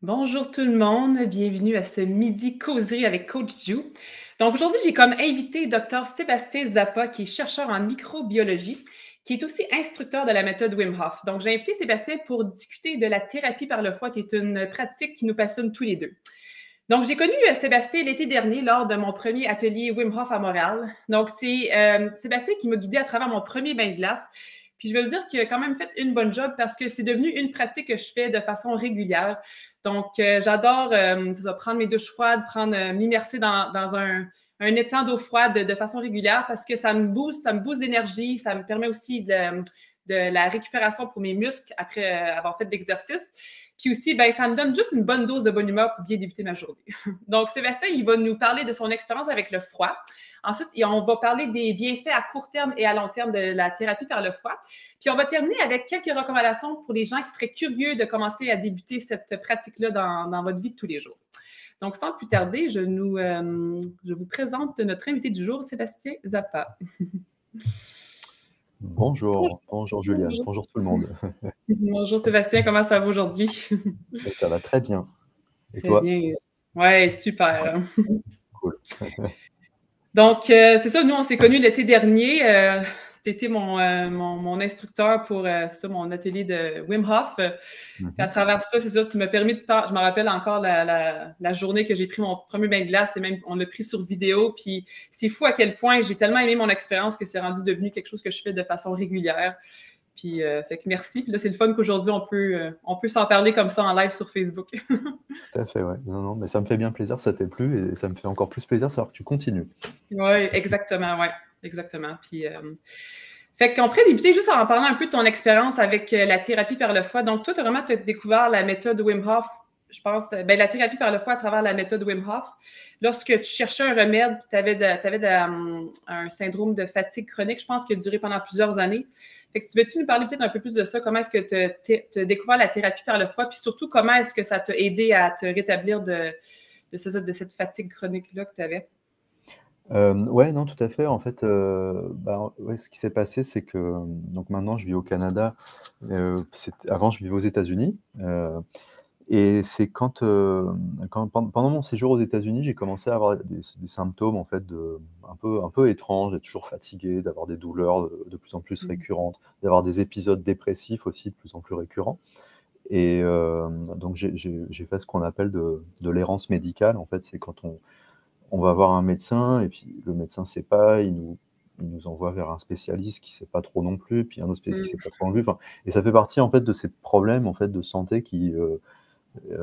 Bonjour tout le monde, bienvenue à ce midi causerie avec Coach Ju. Donc aujourd'hui, j'ai comme invité Dr Sébastien Zappa, qui est chercheur en microbiologie, qui est aussi instructeur de la méthode Wim Hof. Donc j'ai invité Sébastien pour discuter de la thérapie par le foie, qui est une pratique qui nous passionne tous les deux. Donc j'ai connu Sébastien l'été dernier lors de mon premier atelier Wim Hof à Montréal. Donc c'est Sébastien qui m'a guidé à travers mon premier bain de glace. Puis je veux vous dire qu'il a quand même fait une bonne job parce que c'est devenu une pratique que je fais de façon régulière. Donc, j'adore prendre mes douches froides, m'immerser dans un étang d'eau froide de façon régulière parce que ça me booste d'énergie, ça me permet aussi de la récupération pour mes muscles après avoir fait de l'exercice. Puis aussi, ben, ça me donne juste une bonne dose de bonne humeur pour bien débuter ma journée. Donc, Sébastien, il va nous parler de son expérience avec le froid. Ensuite, on va parler des bienfaits à court terme et à long terme de la thérapie par le foie. Puis on va terminer avec quelques recommandations pour les gens qui seraient curieux de commencer à débuter cette pratique-là dans votre vie de tous les jours. Donc, sans plus tarder, je vous présente notre invité du jour, Sébastien Zappa. Bonjour Juliane, Bonjour. bonjour tout le monde. Bonjour Sébastien, comment ça va aujourd'hui? Ça va très bien. Et Très toi? bien. Ouais, super. Cool. Donc, c'est ça, nous, on s'est connus l'été dernier. Tu étais mon instructeur pour mon atelier de Wim Hof. À Mhm. travers ça, c'est sûr, tu m'as permis de je me rappelle encore la journée que j'ai pris mon premier bain de glace et même on l'a pris sur vidéo. Puis c'est fou à quel point j'ai tellement aimé mon expérience que c'est rendu devenu quelque chose que je fais de façon régulière. Puis fait que merci. Puis là, c'est le fun qu'aujourd'hui, on peut s'en parler comme ça en live sur Facebook. Tout à fait, ouais. Non, mais ça me fait bien plaisir, ça t'est plu, et ça me fait encore plus plaisir de savoir que tu continues. Oui, exactement, ouais. Exactement. Puis fait qu'on pourrait débuter juste en parlant un peu de ton expérience avec la thérapie par le foie. Donc, toi, tu as vraiment découvert la méthode Wim Hof, je pense, ben, la thérapie par le foie à travers la méthode Wim Hof. Lorsque tu cherchais un remède, tu avais un syndrome de fatigue chronique, je pense, qui a duré pendant plusieurs années. Fait que tu veux-tu nous parler peut-être un peu plus de ça? Comment est-ce que tu as découvert la thérapie par le foie? Puis surtout, comment est-ce que ça t'a aidé à te rétablir de cette fatigue chronique-là que tu avais? Ouais, non, tout à fait. En fait, ouais, ce qui s'est passé, c'est que donc maintenant je vis au Canada. Avant, je vivais aux États-Unis. Et c'est pendant mon séjour aux États-Unis, j'ai commencé à avoir des symptômes en fait un peu étranges, d'être toujours fatigué, d'avoir des douleurs de plus en plus Mm. récurrentes, d'avoir des épisodes dépressifs aussi de plus en plus récurrents. Et donc j'ai fait ce qu'on appelle de l'errance médicale. En fait, c'est quand on va voir un médecin et puis le médecin sait pas, il nous envoie vers un spécialiste qui sait pas trop non plus, puis un autre spécialiste qui sait pas trop non plus. Enfin, et ça fait partie en fait de ces problèmes en fait de santé qui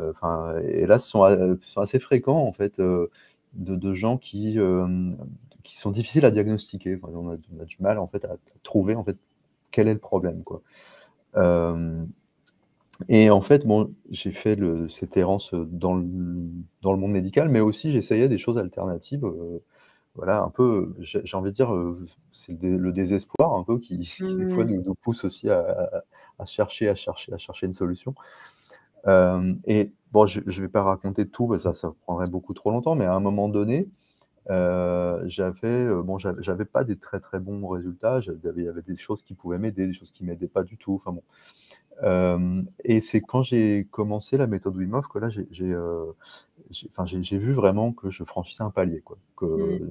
enfin, et là, sont assez fréquents, en fait, de gens qui sont difficiles à diagnostiquer. Enfin, on a du mal, en fait, à trouver, en fait, quel est le problème, quoi. Hem Et en fait, bon, j'ai fait cette errance, dans le monde médical, mais aussi j'essayais des choses alternatives, voilà, un peu, j'ai envie de dire, c'est le désespoir un peu qui des fois Mm. nous pousse aussi à chercher une solution. Et bon, je vais pas raconter tout, parce que ça prendrait beaucoup trop longtemps, mais à un moment donné, j'avais pas des très, très bons résultats. Il y avait des choses qui pouvaient m'aider, des choses qui m'aidaient pas du tout, enfin bon. Et c'est quand j'ai commencé la méthode Wim Hof que là j'ai vu vraiment que je franchissais un palier, quoi. Mm.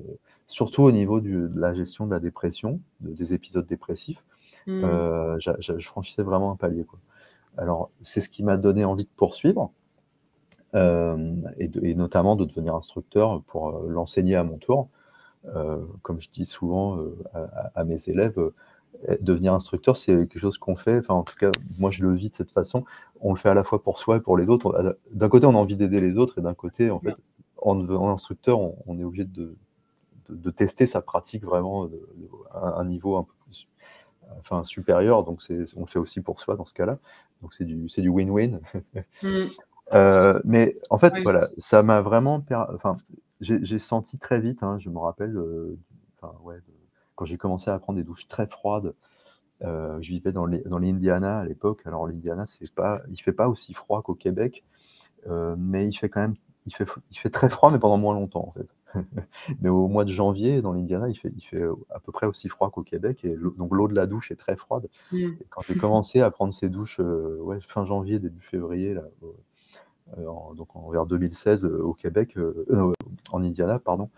Surtout au niveau de la gestion de la dépression, des épisodes dépressifs, Mm. je franchissais vraiment un palier, quoi. Alors, c'est ce qui m'a donné envie de poursuivre, et notamment de devenir instructeur pour, l'enseigner à mon tour. Comme je dis souvent, à mes élèves, devenir instructeur, c'est quelque chose qu'on fait, enfin, en tout cas, moi, je le vis de cette façon. On le fait à la fois pour soi et pour les autres. D'un côté, on a envie d'aider les autres, et d'un côté, en Ouais. fait, en devenant instructeur, on est obligé de tester sa pratique vraiment, à un niveau un peu plus, enfin, supérieur. Donc on le fait aussi pour soi dans ce cas-là. Donc c'est du win-win. Mm. Mais en fait, Ouais. voilà, ça m'a vraiment enfin, j'ai senti très vite, hein, je me rappelle, enfin, ouais, quand j'ai commencé à prendre des douches très froides. Je vivais dans l'Indiana à l'époque. Alors l'Indiana, il fait pas aussi froid qu'au Québec, mais il fait quand même il fait très froid, mais pendant moins longtemps, en fait. Mais au mois de janvier, dans l'Indiana, il fait, à peu près aussi froid qu'au Québec, et donc l'eau de la douche est très froide. Mm. Et quand j'ai commencé à prendre ces douches, ouais, fin janvier, début février, là, donc vers 2016 au Québec, en Indiana, pardon.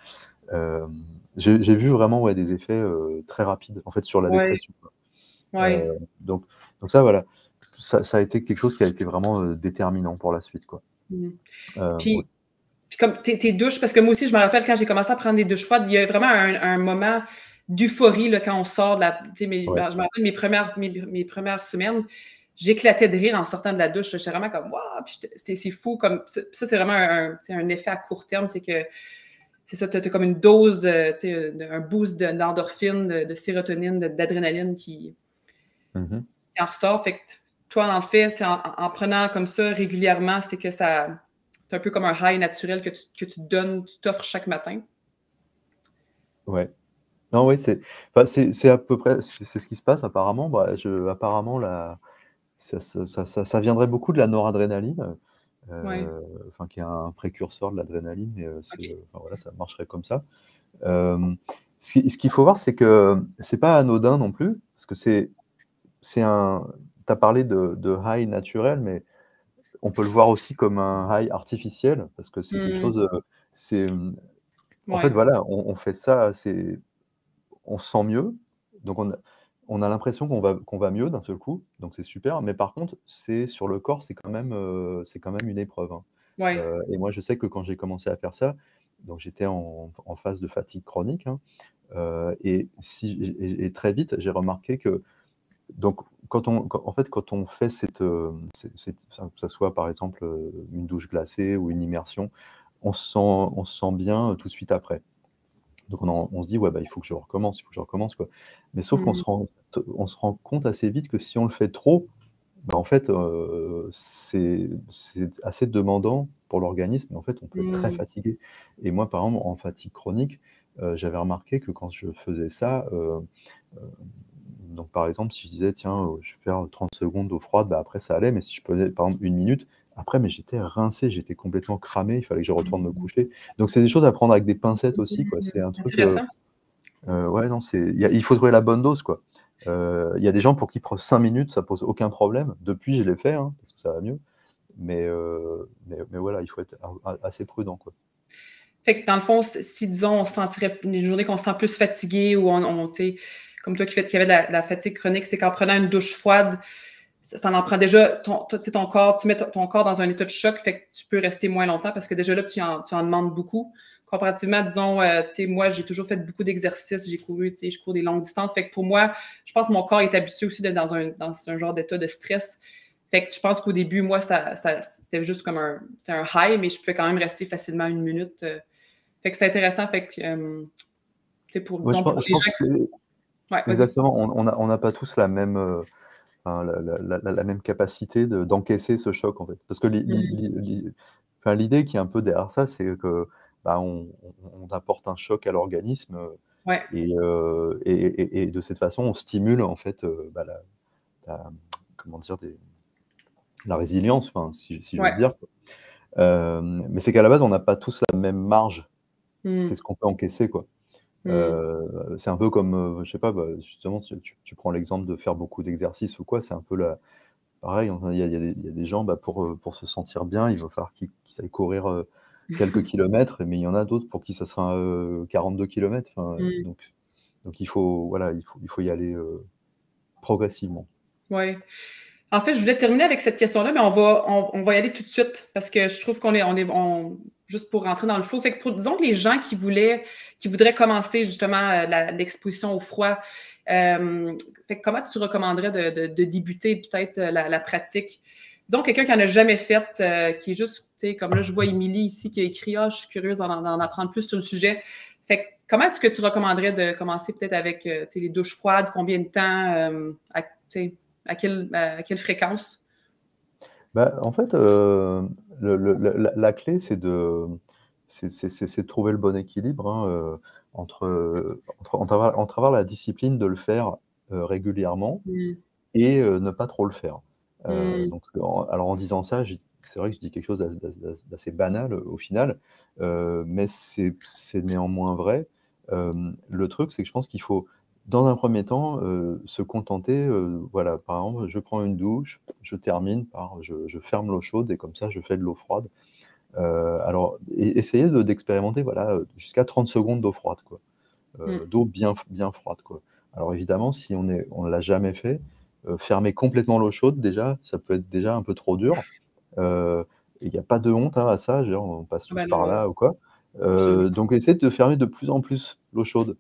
J'ai vu vraiment des effets très rapides en fait sur la Ouais, dépression. ouais. Donc, ça, voilà, ça a été quelque chose qui a été vraiment déterminant pour la suite, quoi. Mm. Ouais. Puis comme tes douches, parce que moi aussi, je me rappelle quand j'ai commencé à prendre des douches froides, il y a vraiment un moment d'euphorie là, quand on sort de la. Je me Ouais. rappelle mes premières semaines, j'éclatais de rire en sortant de la douche. J'étais vraiment comme waouh, c'est fou. Comme, ça, c'est vraiment un effet à court terme, c'est que c'est ça, tu as comme une dose, un boost d'endorphine, de sérotonine, d'adrénaline Mhm. qui en ressort. Fait que toi, dans le fait, c'est en prenant comme ça régulièrement, c'est que ça. C'est un peu comme un high naturel que tu te donnes, tu t'offres chaque matin. Ouais. Non, oui, enfin, c'est à peu près c'est ce qui se passe apparemment. Bah, apparemment, ça viendrait beaucoup de la noradrénaline, Oui, enfin, qui est un précurseur de l'adrénaline, et OK. enfin, voilà, ça marcherait comme ça. Euh, ce qu'il faut voir, c'est que c'est pas anodin non plus, parce que c'est un. Tu as parlé de high naturel, mais on peut le voir aussi comme un high artificiel, parce que c'est quelque Mmh, chose. C'est, en fait, ouais. voilà, on fait ça, on se sent mieux, donc on a l'impression qu'on va mieux d'un seul coup, donc c'est super, mais par contre, sur le corps, c'est quand même une épreuve, hein. Ouais. Et moi, je sais que quand j'ai commencé à faire ça, donc j'étais en phase de fatigue chronique, hein, et très vite, j'ai remarqué que donc en fait, quand on fait que ça soit par exemple, une douche glacée ou une immersion, on se sent bien, tout de suite après. Donc on se dit: «Ouais, bah, il faut que je recommence, il faut que je recommence, quoi». Mais sauf qu'on Mmh, se rend compte assez vite que si on le fait trop, bah, en fait, c'est assez demandant pour l'organisme, et en fait, on peut être très mmh, fatigué. Et moi, par exemple, en fatigue chronique, j'avais remarqué que quand je faisais ça, heu, donc par exemple, si je disais: «Tiens, je vais faire 30 secondes d'eau froide», bah, après ça allait, mais si je faisais par exemple 1 minute, après, mais j'étais rincé, j'étais complètement cramé, il fallait que je retourne me mmh, coucher. Donc c'est des choses à prendre avec des pincettes aussi, quoi. C'est un truc, intéressant. ouais, non, il faut trouver la bonne dose, quoi. Il y a des gens pour qui 5 minutes, ça pose aucun problème. Depuis, je l'ai fait, hein, parce que ça va mieux. Mais voilà, il faut être assez prudent, quoi. Fait que dans le fond, si disons, on se sentirait une journée qu'on se sent plus fatigué ou tu sais, comme toi qui avait de la fatigue chronique, c'est qu'en prenant une douche froide, ça en prend déjà tu sais, ton corps, tu mets ton corps dans un état de choc, fait que tu peux rester moins longtemps parce que déjà là, tu en demandes beaucoup. Comparativement, disons, tu sais, moi, j'ai toujours fait beaucoup d'exercices, j'ai couru, tu sais, je cours des longues distances. Fait que pour moi, je pense que mon corps est habitué aussi d'être dans un genre d'état de stress. Fait que je pense qu'au début, moi, c'était juste comme c'est un high, mais je pouvais quand même rester facilement 1 minute. Fait que c'est intéressant. Fait que, tu sais, Ouais, je disons, pour pense je les gens pense que c'est qui. Ouais, vas-y. exactement, on n'a pas tous la même, enfin, la même capacité d'encaisser ce choc, en fait. Parce que Mm. enfin, l'idée qui est un peu derrière ça, c'est que, bah, on apporte un choc à l'organisme, Ouais. et de cette façon, on stimule, en fait, bah, la comment dire? La résilience, enfin, si Ouais. j'ose dire, quoi. Mais c'est qu'à la base, on n'a pas tous la même marge. Mm. Qu'est-ce qu'on peut encaisser, quoi? Mm. C'est un peu comme, je sais pas, bah, justement, tu prends l'exemple de faire beaucoup d'exercices ou quoi, c'est un peu pareil, enfin, il y a des gens, bah, pour se sentir bien, il va falloir qu'ils aillent courir, quelques kilomètres, mais il y en a d'autres pour qui ça sera, 42 kilomètres, enfin, Mm. donc il faut, voilà, il faut y aller, progressivement. Ouais. En fait, je voulais terminer avec cette question-là, mais on va y aller tout de suite parce que je trouve juste pour rentrer dans le flow. Fait que disons que les gens qui voudraient commencer justement l'exposition au froid, fait que comment tu recommanderais de débuter peut-être la pratique? Disons quelqu'un qui en a jamais fait, qui est juste, tu sais, comme là, je vois Émilie ici qui a écrit, ah, je suis curieuse d'en apprendre plus sur le sujet. Fait que comment est-ce que tu recommanderais de commencer peut-être avec, tu sais, les douches froides, combien de temps, tu sais, à quelle fréquence? Bah, en fait, la clé, c'est de trouver le bon équilibre, hein, entre avoir la discipline de le faire, régulièrement, Mmh. et ne pas trop le faire. Mmh. Donc alors en disant ça, c'est vrai que je dis quelque chose d'assez banal, au final, mais c'est néanmoins vrai. Le truc, c'est que je pense qu'il faut dans un premier temps, se contenter, voilà, par exemple, je prends une douche, je termine par je ferme l'eau chaude et comme ça, je fais de l'eau froide. Alors essayez d'expérimenter, voilà, jusqu'à 30 secondes d'eau froide, quoi. Mmh. D'eau bien froide, quoi. Alors évidemment, si on l'a jamais fait, fermer complètement l'eau chaude déjà, ça peut être déjà un peu trop dur. Heu et il y a pas de honte, hein, à ça, je veux dire, on passe Ah tous ben non, par là ou quoi. absolument. Donc essayez de fermer de plus en plus l'eau chaude,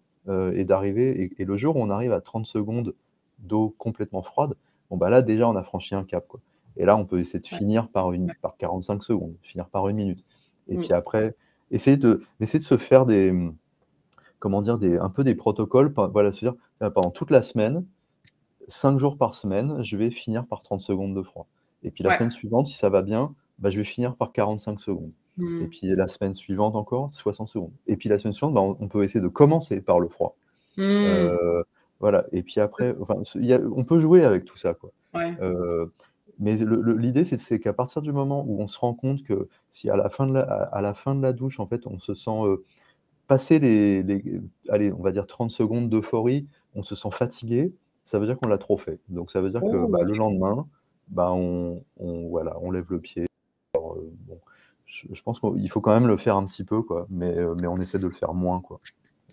et d'arriver et le jour où on arrive à 30 secondes d'eau complètement froide, bon, bah, là, déjà, on a franchi un cap, quoi et là, on peut essayer de Ouais, finir ouais. par 45 secondes, finir par 1 minute et Mmh. puis après, essayer de se faire des, comment dire? Un peu des protocoles, voilà, se dire: pendant toute la semaine, 5 jours par semaine, je vais finir par 30 secondes de froid et puis la Ouais. semaine suivante, si ça va bien, bah, je vais finir par 45 secondes et Mmh. puis la semaine suivante encore, 60 secondes et puis la semaine suivante, bah, on peut essayer de commencer par le froid. Mmh. Heu, voilà et puis après, enfin, on peut jouer avec tout ça, quoi. Ouais. Heu, mais l'idée, c'est qu'à partir du moment où on se rend compte que si à la fin de la douche, en fait, on se sent, passer allez, on va dire 30 secondes d'euphorie, on se sent fatigué, ça veut dire qu'on l'a trop fait. Donc ça veut dire que, Oh, bah, le OK. lendemain, bah, voilà, on lève le pied. Bon, je pense qu'il faut quand même le faire un petit peu, quoi, mais on essaie de le faire moins, quoi.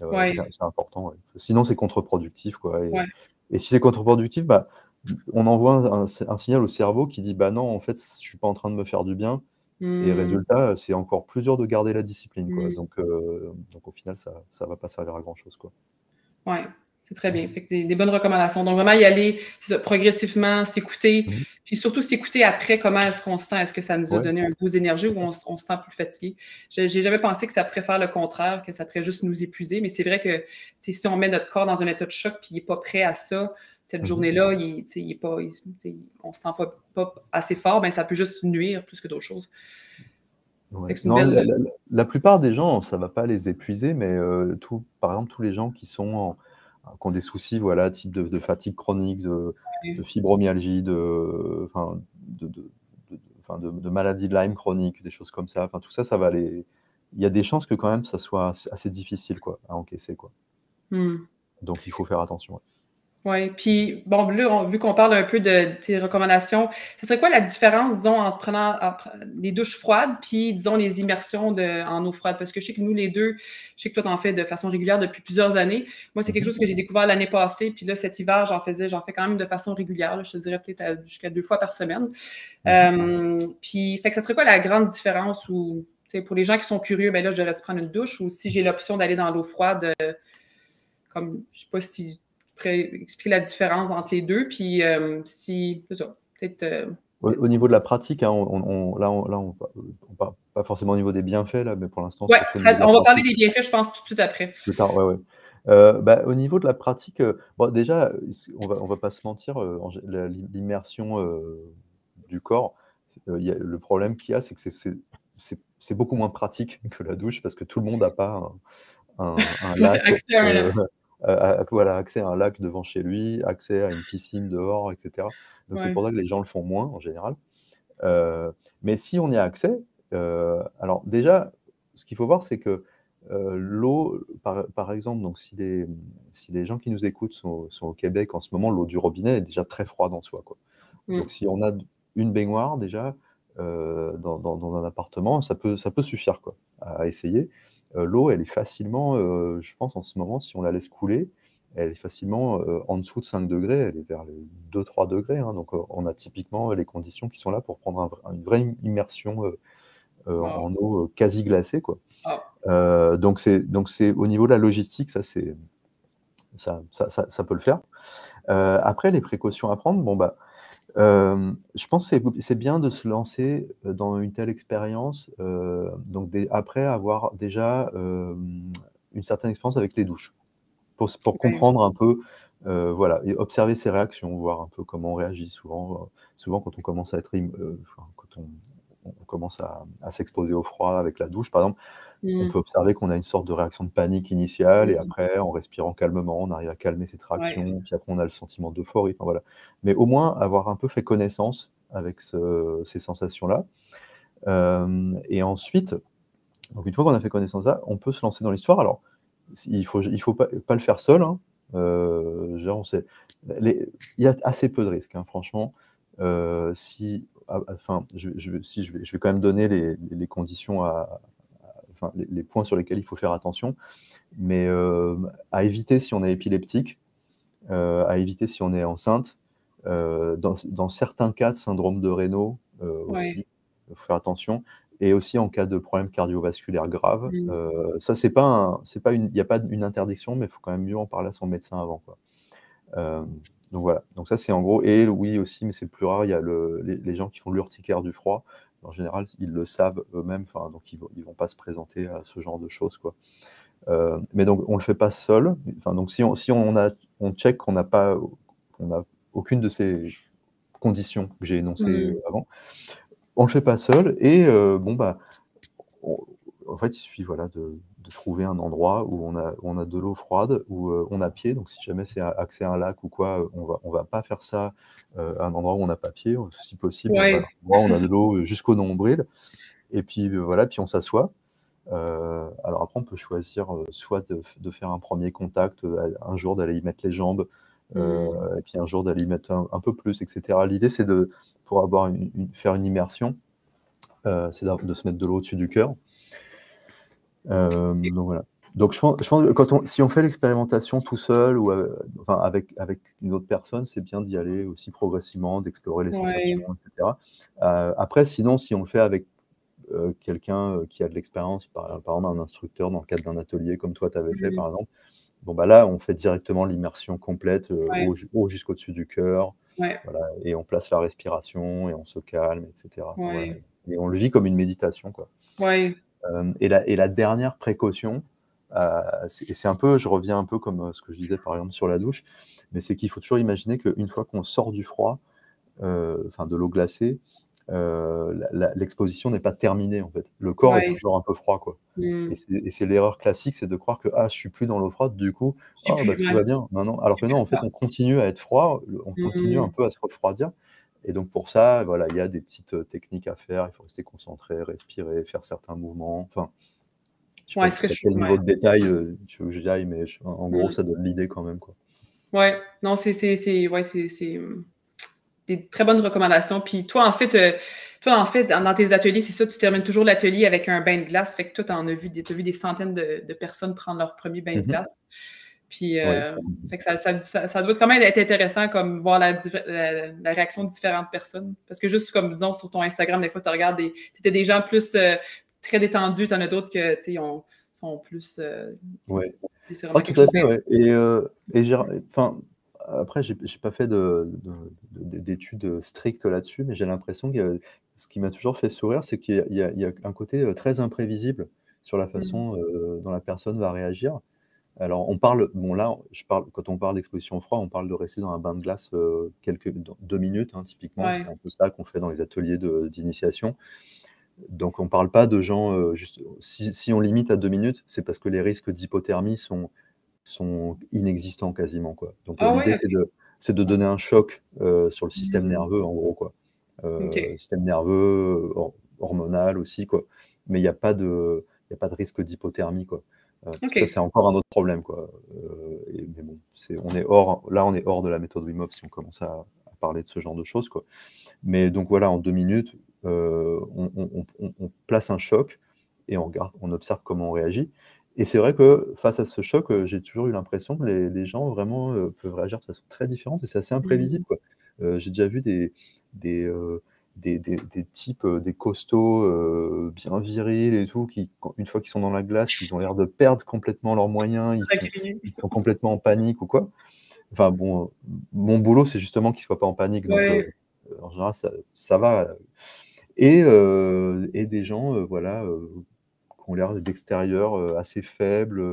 Ouais, C'est important, ouais. Sinon c'est contre-productif, quoi ouais. et si c'est contre-productif, bah, on envoie un signal au cerveau qui dit: «Bah, non, en fait, je suis pas en train de me faire du bien» et Mmh. résultat, c'est encore plus dur de garder la discipline, quoi. Mmh. Donc au final, ça va pas servir à grand chose, quoi. Ouais, c'est très bien. Fait que des bonnes recommandations. Donc vraiment y aller, c'est ça, progressivement, s'écouter, Mmh. puis surtout s'écouter après comment est-ce qu'on se sent. Est-ce que ça nous a Ouais, donné un boost d'énergie c'est ou ça. on se sent plus fatigué? J'ai jamais pensé que ça pourrait faire le contraire, que ça pourrait juste nous épuiser, mais c'est vrai que, tu sais, si on met notre corps dans un état de choc puis il est pas prêt à ça, cette Mmh mh. journée-là, tu sais, il est pas tu sais, on se sent pas assez fort, ben ça peut juste nuire plus que d'autres choses. Fait Ouais. que c'est une Non, belle, la plupart des gens, ça va pas les épuiser, mais par exemple, tous les gens qui ont des soucis, voilà, type de fatigue chronique, de fibromyalgie, enfin, de maladie de Lyme chronique, des choses comme ça, enfin, tout ça, ça va les il y a des chances que quand même ça soit assez difficile, quoi, à encaisser, quoi. mmh. Donc il faut faire attention, ouais. Oui, puis bon, là, vu qu'on parle un peu de tes recommandations, ce serait quoi la différence, disons, les douches froides, puis disons les immersions en eau froide? Parce que je sais que nous, les deux, je sais que toi, tu en fais de façon régulière depuis plusieurs années. Moi, c'est Mmh quelque mh. chose que j'ai découvert l'année passée, puis là, cet hiver, j'en fais quand même de façon régulière, là, je te dirais peut-être jusqu'à 2 fois par semaine. Mmh. Puis, fait que ça serait quoi la grande différence ou, tu sais, pour les gens qui sont curieux, ben là, je devrais prendre une douche ou si j'ai l'option d'aller dans l'eau froide, comme, je sais pas si tu pourrais expliquer la différence entre les deux, puis si, c'est ça, peut-être. Au niveau de la pratique, hein, on parle pas forcément au niveau des bienfaits là, mais pour l'instant, Ouais, surtout au niveau de la on va parler pratique. des bienfaits, je pense, tout de suite après. Plus tard, ouais, ouais. Bah, au niveau de la pratique, bon déjà, on va pas se mentir, en gé la l'immersion, du corps, il y a le problème qu'il y a, c'est que c'est beaucoup moins pratique que la douche parce que tout le monde n'a pas un Ouais, lac, accès à un lac. voilà, accès à un lac devant chez lui, accès à une piscine dehors et cetera. Donc c'est Ouais. pour ça que les gens le font moins en général. Heu, mais si on y a accès, alors déjà, ce qu'il faut voir, c'est que, l'eau, par exemple, donc si les gens qui nous écoutent sont au Québec en ce moment, l'eau du robinet est déjà très froide en soi, quoi. Mmh. Donc si on a une baignoire déjà, dans un appartement, ça peut suffire, quoi, à essayer. L'eau, elle est facilement, je pense en ce moment, si on la laisse couler, elle est facilement, en dessous de 5 degrés. Elle est vers les 2-3 degrés, hein, donc on a typiquement les conditions qui sont là pour prendre une vraie immersion, Wow. en eau, quasi glacée, quoi. Ah. Donc c'est au niveau de la logistique, ça peut le faire. Après les précautions à prendre, bon, bah, je pense que c'est bien de se lancer, dans une telle expérience, donc après avoir déjà, une certaine expérience avec les douches. Pour Ouais. comprendre un peu, voilà et observer ses réactions, voir un peu comment on réagit. Souvent quand on commence à être enfin quand on commence à s'exposer au froid avec la douche par exemple, on Mmh. peut observer qu'on a une sorte de réaction de panique initiale et Mmh. après en respirant calmement, on arrive à calmer cette Ouais. réaction, puis après on a le sentiment d'euphorie, enfin voilà. Mais au moins avoir un peu fait connaissance avec ces sensations-là, et ensuite, donc une fois qu'on a fait connaissance de ça, on peut se lancer dans l'histoire. Alors il faut pas le faire seul, hein. Genre, il y a assez peu de risques, hein, franchement. Enfin, je vais quand même donner les conditions enfin, les points sur lesquels il faut faire attention, mais à éviter si on est épileptique, à éviter si on est enceinte, dans certains cas de syndrome de Raynaud Ouais. aussi, il faut faire attention, et aussi en cas de problème cardiovasculaire grave. Mmh. Ça, il n'y a pas une interdiction, mais il faut quand même mieux en parler à son médecin avant, quoi. Euh, donc voilà, donc ça c'est en gros, et oui aussi, mais c'est plus rare, il y a les gens qui font l'urticaire du froid. En général, ils le savent eux-mêmes, enfin, donc ils vont pas se présenter à ce genre de choses, quoi. Mais donc on le fait pas seul. Enfin, donc si on check qu'on a aucune de ces conditions que j'ai énoncées Mmh. avant, on le fait pas seul, et bon bah on en fait, il suffit, voilà, de trouver un endroit où on a de l'eau froide, où on a pied. Donc si jamais c'est accès à un lac ou quoi, on va pas faire ça à un endroit où on n'a pas pied. Si possible, on va à Ouais. un endroit où on a de l'eau jusqu'au nombril, et puis voilà, puis on s'assoit. Alors après, on peut choisir soit de faire un premier contact, un jour d'aller y mettre les jambes, Mmh. et puis un jour d'aller y mettre un peu plus, et cetera. L'idée, c'est pour avoir faire une immersion, c'est de se mettre de l'eau au-dessus du cœur. Donc voilà. Donc je pense que si on fait l'expérimentation tout seul ou enfin avec une autre personne, c'est bien d'y aller aussi progressivement, d'explorer les sensations, Ouais. etc. Après, sinon, si on le fait avec quelqu'un qui a de l'expérience, par exemple un instructeur dans le cadre d'un atelier comme toi tu avais fait, Mmh. par exemple, bon bah là, on fait directement l'immersion complète, Ouais. eau jusqu'au-dessus du cœur, Ouais. voilà, et on place la respiration et on se calme, etc. Enfin, voilà. Ouais. Et on le vit comme une méditation, quoi. Ouais. Et la dernière précaution, et c'est un peu, je reviens un peu comme ce que je disais par exemple sur la douche, mais c'est qu'il faut toujours imaginer qu'une fois qu'on sort du froid, enfin de l'eau glacée, l'exposition n'est pas terminée, en fait. Le corps est Ouais. toujours un peu froid, quoi. Mmh. Et c'est l'erreur classique, c'est de croire que ah, je suis plus dans l'eau froide, du coup, Je sais oh, bah, plus, tout ouais. va bien. Non, non. Alors que non, en Ah. fait, on continue à être froid, on continue un Mmh. peu à se refroidir. Et donc pour ça, voilà, il y a des petites techniques à faire. Il faut rester concentré, respirer, faire certains mouvements. Enfin, je sais Ouais, pas ce serait jusqu'à chou quel niveau ouais. de détail tu veux que j'y aille, mais en gros, Mmh. ça donne l'idée quand même, quoi. Ouais. Non, ouais, des très bonnes recommandations. Puis toi, en fait, dans tes ateliers, c'est ça, tu termines toujours l'atelier avec un bain de glace. Fait que toi, t'as vu des centaines de personnes prendre leur premier bain de Mhm. glace. Puis, Oui. fait que ça doit quand même être intéressant, comme voir la réaction de différentes personnes. Parce que juste comme, disons, sur ton Instagram, des fois, tu regardes t'as des gens plus très détendus, t'en as d'autres que, tu sais, sont plus, Ouais. c'est Oh, vraiment tout quelque à chose fait, ouais. Et enfin, après, j'ai pas fait d'études strictes là-dessus, mais j'ai l'impression que ce qui m'a toujours fait sourire, c'est qu'il y a un côté très imprévisible sur la Mmh. façon dont la personne va réagir. Alors, bon, là, quand on parle d'exposition au froid, on parle de rester dans un bain de glace 2 minutes, hein, typiquement. Ouais. C'est un peu ça qu'on fait dans les ateliers d'initiation. Donc on ne parle pas de gens, juste si on limite à 2 minutes, c'est parce que les risques d'hypothermie sont inexistants quasiment, quoi. Donc Ah ouais, l'idée, OK. c'est de donner un choc, sur le système Mmh. nerveux, en gros, quoi. OK. Système nerveux, hormonal aussi, quoi. Mais il y a pas de risque d'hypothermie, quoi. Ça, OK. c'est encore un autre problème, quoi. Mais bon, on est hors de la méthode Wim Hof si on commence à parler de ce genre de choses, quoi. Mais donc voilà, en 2 minutes, on place un choc et on observe comment on réagit. Et c'est vrai que face à ce choc, j'ai toujours eu l'impression que les gens vraiment, peuvent réagir de façon très différente, et c'est assez Mmh. imprévisible, quoi. J'ai déjà vu des, heu, des types, des costauds, bien virils et tout, qui une fois qu'ils sont dans la glace, ils ont l'air de perdre complètement leurs moyens, ils sont complètement en panique ou quoi. Enfin bon, mon boulot, c'est justement qu'ils soient pas en panique, donc Ouais. en général, ça va. Et des gens, voilà, qui ont l'air d'extérieur, assez faibles,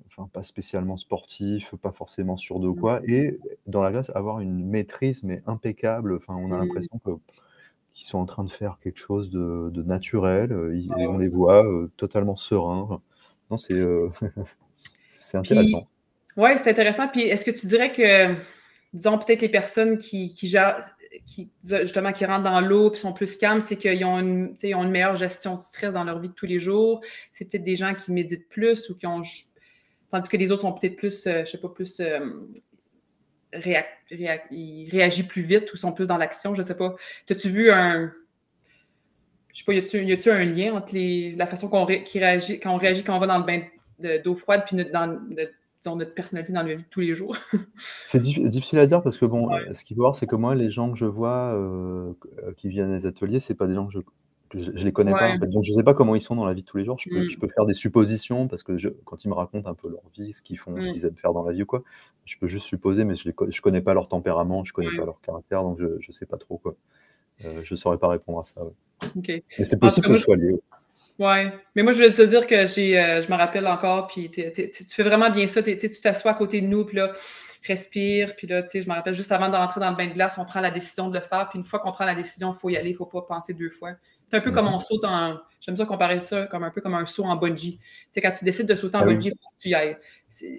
enfin pas spécialement sportifs, pas forcément sûrs de Mmh. quoi, et dans la glace, avoir une maîtrise mais impeccable. Enfin, on a Mmh. l'impression qu'ils sont en train de faire quelque chose de naturel, et on Ouais. les voit, totalement sereins. Enfin, non, c'est Puis intéressant. ouais, c'est intéressant. Puis est-ce que tu dirais que, disons, peut-être les personnes qui gèrent qui justement, qui rentrent dans l'eau, qui sont plus calmes, c'est qu'ils ont tu sais, ils ont une meilleure gestion du stress dans leur vie de tous les jours? C'est peut-être des gens qui méditent plus ou qui ont tandis que les autres sont peut-être plus, je sais pas, plus ils réagissent plus vite ou sont plus dans l'action, je sais pas. T'as-tu vu je sais pas, y a-tu un lien entre la façon quand on réagit quand on va dans le bain d'eau froide puis disons, notre personnalité dans la vie de tous les jours? C'est difficile à dire parce que bon, ce qu'il faut voir, c'est que moi, les gens que je vois, qui viennent à mes ateliers, c'est pas des gens que je les connais pas, Ouais. en fait. Donc je sais pas comment ils sont dans la vie de tous les jours. Je Mm, peux faire des suppositions parce que quand ils me racontent un peu leur vie, ce qu'ils font, ce mm, qu'ils aiment faire dans la vie ou quoi, je peux juste supposer, mais je connais pas leur tempérament, je connais pas ouais. leur caractère, donc je sais pas trop, quoi. Je saurais pas répondre à ça, ouais. OK. Mais c'est En tout possible cas, que moi, ce soit lié, ouais. ouais. Mais moi, je voulais te dire que je me rappelle encore, puis tu fais vraiment bien ça. Tu t'assois à côté de nous, puis là, respire, puis là, tu sais, je me rappelle juste avant d'entrer dans le bain de glace, on prend la décision de le faire, puis une fois qu'on prend la décision, il faut y aller, il faut pas penser deux fois. C'est un peu comme Mmh. on saute j'aime ça comparer ça comme un peu comme un saut en bungee. C'est quand tu décides de sauter en Ah oui, bungee, il faut que tu y ailles.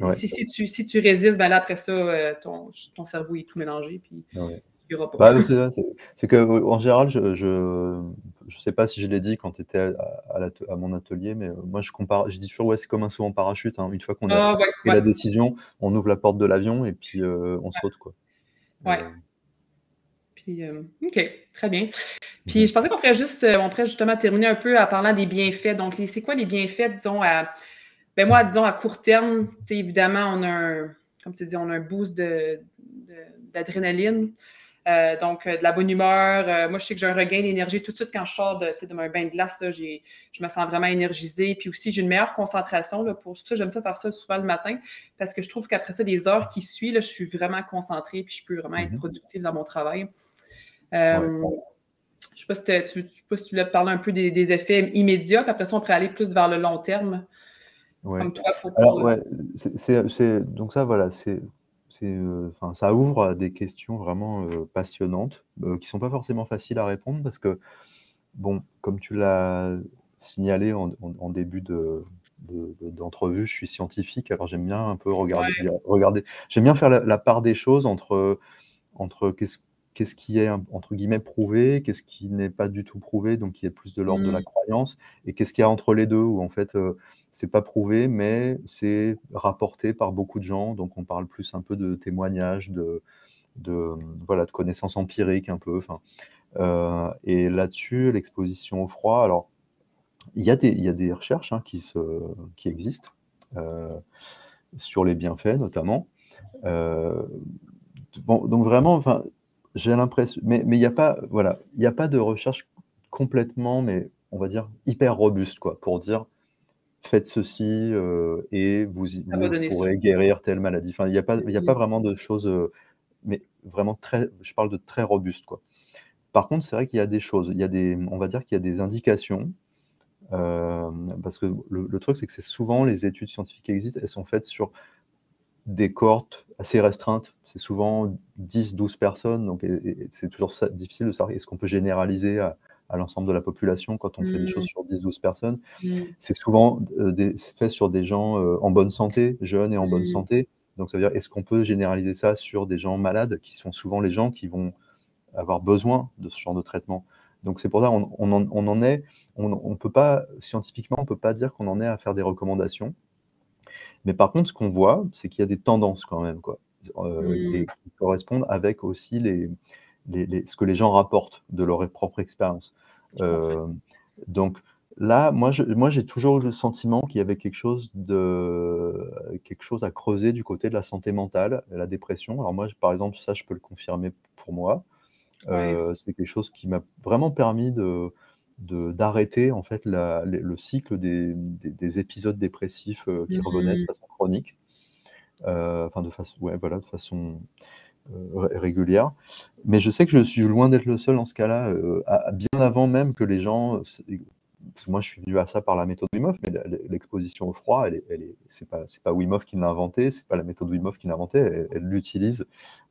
ouais, Si tu résistes, ben là, après ça, ton cerveau est tout mélangé, puis ouais. tu iras pas. Bah, c'est ça, c'est que, en général, je sais pas si je l'ai dit quand tu étais à mon atelier, mais moi je dis toujours: «Ouais, c'est comme un saut en parachute», hein. Une fois qu'on a Ah ouais, pris ouais, la décision, on ouvre la porte de l'avion et puis, on saute, quoi. ouais. Heu, Puis, OK, très bien. mmh Puis mh. je pensais on pourrait justement terminer un peu en parlant des bienfaits. Donc, c'est quoi les bienfaits, disons, moi, disons, à court terme, tu sais, évidemment, comme tu dis, on a un boost d'adrénaline. Donc, de la bonne humeur. Moi, je sais que j'ai un regain d'énergie tout de suite quand je sors tu sais, de mon bain de glace. Là, je me sens vraiment énergisée. Puis aussi, j'ai une meilleure concentration. Là, pour ça, j'aime ça faire ça souvent le matin parce que je trouve qu'après ça, les heures qui suivent, là, je suis vraiment concentrée puis je peux vraiment être Mmh. productive dans mon travail. Ouais, Euh, je sais pas si je sais pas si tu voulais te parler un peu des effets immédiats, puis après ça, on pourrait aller plus vers le long terme, ouais. comme toi Alors ouais, donc ça, voilà, enfin, ça ouvre à des questions vraiment, passionnantes, qui sont pas forcément faciles à répondre parce que, bon, comme tu l'as signalé en début d'entrevue, je suis scientifique, alors j'aime bien un peu Ouais. regarder j'aime bien faire la part des choses entre qu'est-ce qui est entre guillemets «prouvé», qu'est-ce qui n'est pas du tout prouvé, donc qui est plus de l'ordre de la Mmh. croyance et qu'est-ce qu'il y a entre les 2 où en fait, c'est pas prouvé, mais c'est rapporté par beaucoup de gens, donc on parle plus un peu de témoignages, voilà, de connaissances empiriques un peu, enfin, et là-dessus, l'exposition au froid, alors il y a des recherches, hein, qui existent, heu, sur les bienfaits notamment, heu, bon, donc vraiment, enfin, j'ai l'impression, mais il y a pas, voilà, il y a pas de recherche complètement, mais on va dire hyper robuste, quoi, pour dire: «Faites ceci, et Ça va vous donner ça. pourrez guérir telle maladie». Enfin, il y a pas Mmh. vraiment de choses, mais vraiment je parle de très robuste, quoi. Par contre, c'est vrai qu'il y a des choses, on va dire qu'il y a des indications, parce que le truc, c'est que c'est souvent les études scientifiques qui existent, elles sont faites sur des cohortes assez restreintes. C'est souvent 10-12 personnes, donc et c'est toujours ça difficile de savoir est-ce qu'on peut généraliser à l'ensemble de la population quand on fait des choses Mmh. sur 10-12 personnes. Mmh. C'est souvent, c'est fait sur des gens, en bonne santé, jeunes et en bonne Mmh. santé. Donc ça veut dire, est-ce qu'on peut généraliser ça sur des gens malades, qui sont souvent les gens qui vont avoir besoin de ce genre de traitement? Donc c'est pour ça on en est, on peut pas scientifiquement, on peut pas dire qu'on en est à faire des recommandations. Mais par contre, ce qu'on voit, c'est qu'il y a des tendances quand même, quoi, Mmh. et qui correspondent avec aussi ce que les gens rapportent de leur propre expérience. Je comprends. Donc là, moi, j'ai toujours eu le sentiment qu'il y avait quelque chose à creuser du côté de la santé mentale, la dépression. Alors moi, par exemple, ça, je peux le confirmer pour moi. Ouais. C'est quelque chose qui m'a vraiment permis d'arrêter en fait le cycle des épisodes dépressifs, qui revenaient de Mmh. façon chronique, enfin de façon, ouais, voilà, de façon, régulière. Mais je sais que je suis loin d'être le seul dans ce cas-là, bien avant même que les gens, parce que moi je suis venu à ça par la méthode Wim Hof, mais l'exposition au froid, c'est pas Wim Hof qui l'a inventé, c'est pas la méthode Wim Hof qui l'a inventée, elle l'utilise,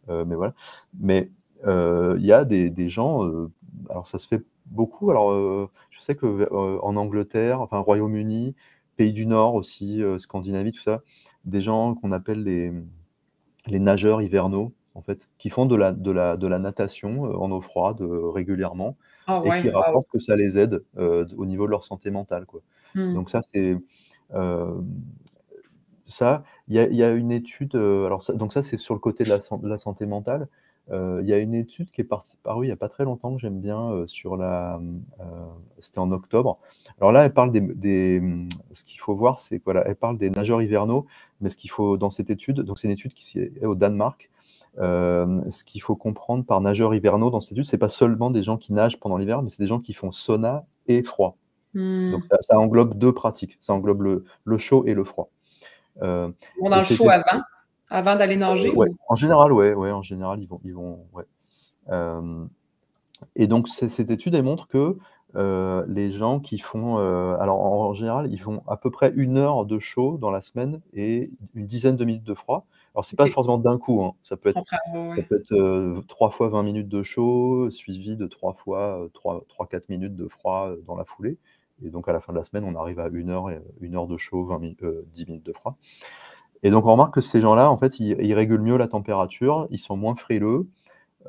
mais voilà. Mais, il y a des gens, alors ça se fait beaucoup, alors, je sais que en Angleterre, enfin Royaume-Uni, pays du Nord aussi, Scandinavie, tout ça, des gens qu'on appelle les nageurs hivernaux, en fait, qui font de la natation, en eau froide, régulièrement Ah et ouais, qui wow. rapportent que ça les aide, au niveau de leur santé mentale, quoi. Mmh. Donc ça, c'est, hem ça, il y a une étude, alors donc ça, c'est sur le côté de la santé mentale. Il y a une étude qui est parue il n'y a pas très longtemps que j'aime bien, c'était en octobre. Alors là, elle parle ce qu'il faut voir, c'est que voilà, elle parle des nageurs hivernaux, mais ce qu'il faut dans cette étude, donc c'est une étude qui est au Danemark. Ce qu'il faut comprendre par nageurs hivernaux dans cette étude, c'est pas seulement des gens qui nagent pendant l'hiver, mais c'est des gens qui font sauna et froid. Donc ça englobe deux pratiques, ça englobe le chaud et le froid. Ils vont dans Et le chaud c'était avant d'aller nager ouais, ou? en général, ouais, en général, ils vont ouais. Et donc cette étude, elle montre que les gens qui font, alors en général, ils font à peu près 1 heure de chaud dans la semaine et une dizaine de minutes de froid. Alors c'est pas OK, forcément d'un coup, hein. je comprends, ouais, Ça ouais. peut être 3 fois 20 minutes de chaud, suivi de 3 fois 3-4 minutes de froid dans la foulée. Et donc à la fin de la semaine, on arrive à 1 heure, 1 heure de chaud, 10 minutes de froid. Et donc on remarque que ces gens-là, en fait, ils régulent mieux la température, ils sont moins frileux.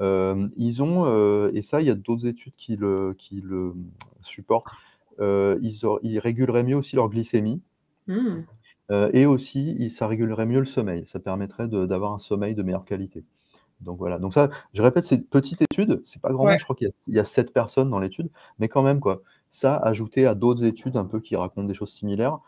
Ils ont, et ça, il y a d'autres études qui le supportent, ils réguleraient mieux aussi leur glycémie, Mmh. et aussi, ça régulerait mieux le sommeil. Ça permettrait d'avoir un sommeil de meilleure qualité. Donc voilà, donc ça, je répète, c'est une petite étude, c'est pas grand Ouais. monde, je crois qu'il y a 7 personnes dans l'étude, mais quand même, quoi. Ça, ajouté à d'autres études un peu qui racontent des choses similaires,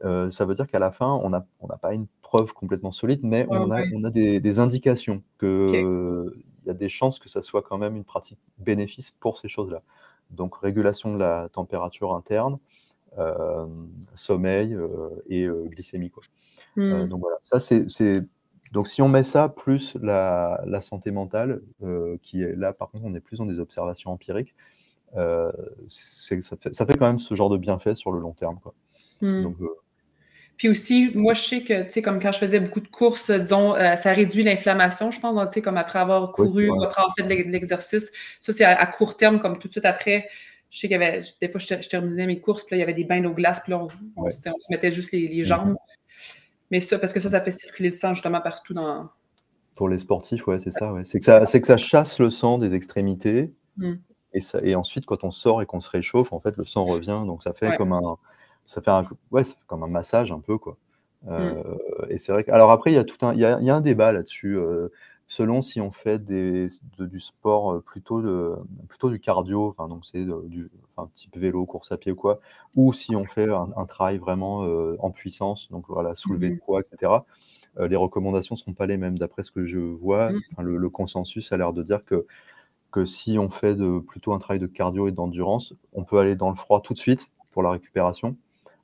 ça veut dire qu'à la fin, on n'a pas une preuve complètement solide, mais Ouais, ouais. on a des indications OK. qu'il y a des chances que ça soit quand même une pratique bénéfice pour ces choses-là. Donc régulation de la température interne, sommeil, et glycémie, quoi. Mmh. Donc voilà, ça donc si on met ça plus la santé mentale, qui est là, par contre, on est plus dans des observations empiriques, ça fait quand même ce genre de bienfait sur le long terme, quoi. Mmh. Donc Puis aussi, moi, je sais que, tu sais, comme quand je faisais beaucoup de courses, disons, ça réduit l'inflammation, je pense, donc, tu sais, comme après avoir ouais, c'est couru vrai. ou après avoir fait de l'exercice. Ça, c'est à court terme, comme tout de suite après. Je sais qu'il y avait, des fois, je terminais mes courses, puis là, il y avait des bains d'eau glace, puis là, Ouais. on se mettait juste les Mmh. jambes. Mais ça, parce que ça fait circuler le sang justement partout dans. Pour les sportifs, ouais, c'est ça, ouais. C'est que ça chasse le sang des extrémités, Mmh. et ensuite, quand on sort et qu'on se réchauffe, en fait, le sang revient, donc Ouais. ça fait ça fait comme un massage un peu, quoi. Mmh. Heu et c'est vrai que, alors après, il y a un débat là-dessus, selon si on fait du sport, plutôt du cardio, enfin donc c'est enfin type vélo, course à pied ou quoi, ou si on fait un travail vraiment, en puissance, donc voilà, soulevé de Mmh. poids et cetera. Les recommandations ne sont pas les mêmes. D'après ce que je vois, Mmh. enfin le consensus a l'air de dire que si on fait plutôt un travail de cardio et d'endurance, on peut aller dans le froid tout de suite pour la récupération.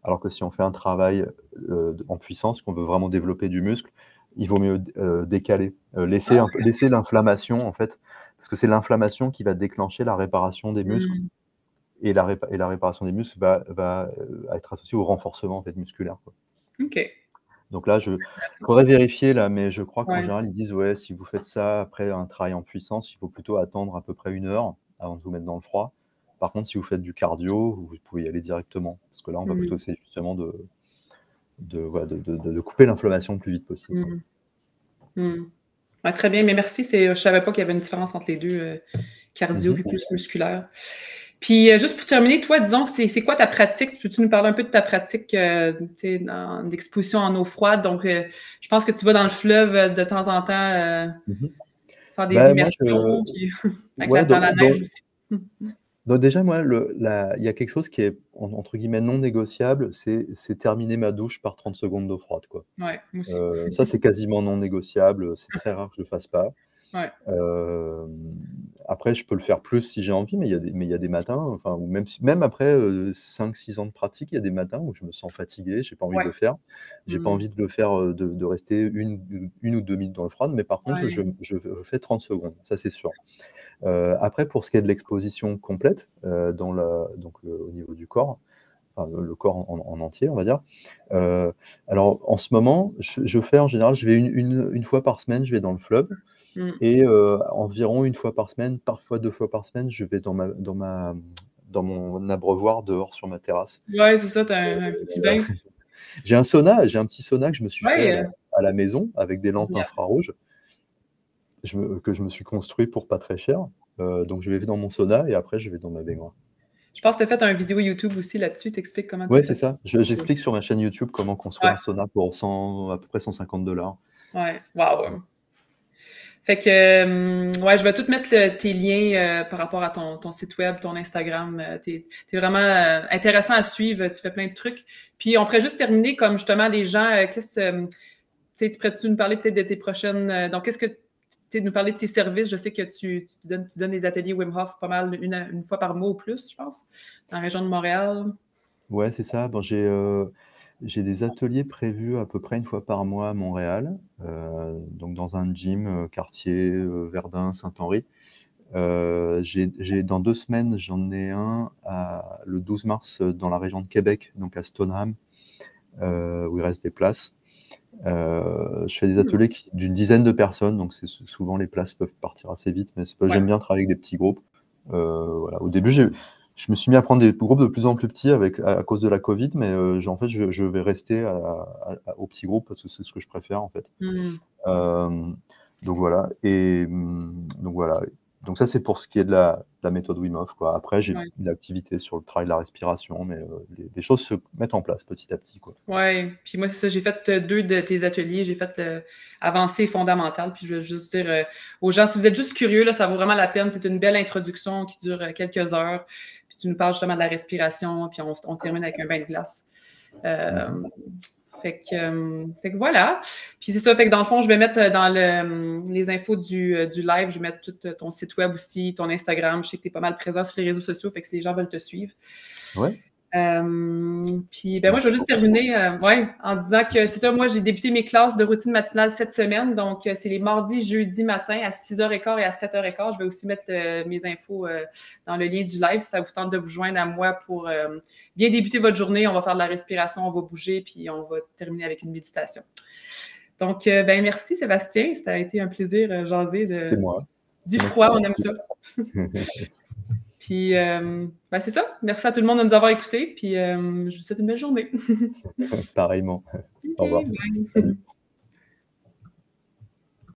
Alors que si on fait un travail en puissance, qu'on veut vraiment développer du muscle, il vaut mieux décaler, Ah, laisser l'inflammation, en fait, parce que c'est l'inflammation qui va déclencher la réparation des muscles, mmh. et la réparation des muscles va être associée au renforcement, en fait, musculaire, quoi. OK. Donc là, C'est intéressant. faudrait vérifier là, mais je crois qu'en Ouais. général, ils disent: «Ouais, si vous faites ça après un travail en puissance, il faut plutôt attendre à peu près 1 heure avant de vous mettre dans le froid. Par contre, si vous faites du cardio, vous pouvez y aller directement». Parce que là, on va Mmh. plutôt essayer justement voilà, de couper l'inflammation le plus vite possible, quoi. Mmh. Mmh. Ouais, très bien, mais merci. Je savais pas qu'il y avait une différence entre les deux, cardio Mmh. puis plus musculaire. Puis, juste pour terminer, toi, disons que c'est quoi ta pratique? Peux-tu nous parler un peu de ta pratique, tu sais, d'exposition en eau froide? Donc, je pense que tu vas dans le fleuve, de temps en temps, Mmh. faire des Bah, moi, immersions, puis avec ouais, dans la neige aussi. donc déjà, moi, il y a quelque chose qui est entre guillemets «non négociable», c'est terminer ma douche par 30 secondes d'eau froide, quoi. Ouais, moi aussi. Ça, c'est quasiment non négociable, c'est très rare que je le fasse pas. Ouais. Après, je peux le faire plus si j'ai envie, mais il y a des matins, enfin, ou même après 5-6 ans de pratique, il y a des matins où je me sens fatigué, j'ai pas envie de Ouais. le faire. J'ai pas Mmh. envie de le faire, de rester une ou 2 minutes dans le froid, mais par contre, Ouais. je fais 30 secondes, ça c'est sûr. Après, pour ce qui est de l'exposition complète, au niveau du corps, enfin le corps en entier, on va dire. Alors en ce moment, je fais en général, je vais une fois par semaine, je vais dans le fleuve, Mmh. et environ une fois par semaine, parfois 2 fois par semaine, je vais dans mon abreuvoir dehors sur ma terrasse. Ouais, c'est ça, tu as un petit Heu, bain. j'ai un petit sauna que je me suis fait Ouais, à la maison avec des lampes génial. infrarouges, que je me suis construit pour pas très cher. Donc je vais dans mon sauna et après je vais dans ma baignoire. Je pense que tu as fait une vidéo YouTube aussi là-dessus, tu expliques comment tu Ouais, fais c'est ça. J'explique sur ma chaîne YouTube comment construire Ouais, un sauna pour à peu près 150 $. ouais, wow. Fait que, ouais, je vais tout mettre tes liens par rapport à ton site web, ton Instagram. T'es vraiment intéressant à suivre. Tu fais plein de trucs. Puis on pourrait juste terminer comme justement les gens. Tu sais, pourrais-tu nous parler peut-être de tes prochaines. Donc, qu'est-ce que tu nous parler de tes services? Je sais que tu donnes des ateliers Wim Hof pas mal une fois par mois ou plus, je pense, dans la région de Montréal. Ouais, c'est ça. Bon, j'ai des ateliers prévus à peu près une fois par mois à Montréal, donc dans un gym, quartier, Verdun, Saint-Henri. Dans 2 semaines, j'en ai un le 12 mars dans la région de Québec, donc à Stoneham, où il reste des places. Je fais des ateliers d'une dizaine de personnes, donc souvent les places peuvent partir assez vite, mais Ouais. j'aime bien travailler avec des petits groupes. Voilà. Au début, je me suis mis à prendre des groupes de plus en plus petits à cause de la Covid, mais en fait, je vais rester aux petits groupes parce que c'est ce que je préfère en fait. Mm. Donc voilà. Donc voilà. Donc ça, c'est pour ce qui est de la méthode Wim Hof, quoi. Après, j'ai Ouais. une activité sur le travail de la respiration, mais les choses se mettent en place petit à petit, quoi. Ouais, puis moi, c'est ça, j'ai fait 2 de tes ateliers. J'ai fait avancée fondamentale. Puis je veux juste dire aux gens, si vous êtes juste curieux, là, ça vaut vraiment la peine. C'est une belle introduction qui dure quelques heures. Puis tu nous parles justement de la respiration, puis on termine avec un bain de glace. Euh, fait que voilà. Puis c'est ça, fait que dans le fond, je vais mettre dans les infos du live, je vais mettre tout ton site web aussi, ton Instagram. Je sais que tu es pas mal présent sur les réseaux sociaux, fait que si les gens veulent te suivre. Ouais. Puis ben moi, je vais juste terminer ouais, en disant que c'est ça, moi, j'ai débuté mes classes de routine matinale cette semaine. Donc, c'est les mardis, jeudi matin à 6h15 et à 7h15. Je vais aussi mettre mes infos dans le lien du live si ça vous tente de vous joindre à moi pour bien débuter votre journée. On va faire de la respiration, on va bouger, puis on va terminer avec une méditation. Donc, ben merci Sébastien. Ça a été un plaisir jaser C'est moi. du froid, on aime ça. Puis, ben c'est ça. Merci à tout le monde de nous avoir écoutés. Puis, je vous souhaite une belle journée. Pareillement. Okay, Au revoir. bye. Salut.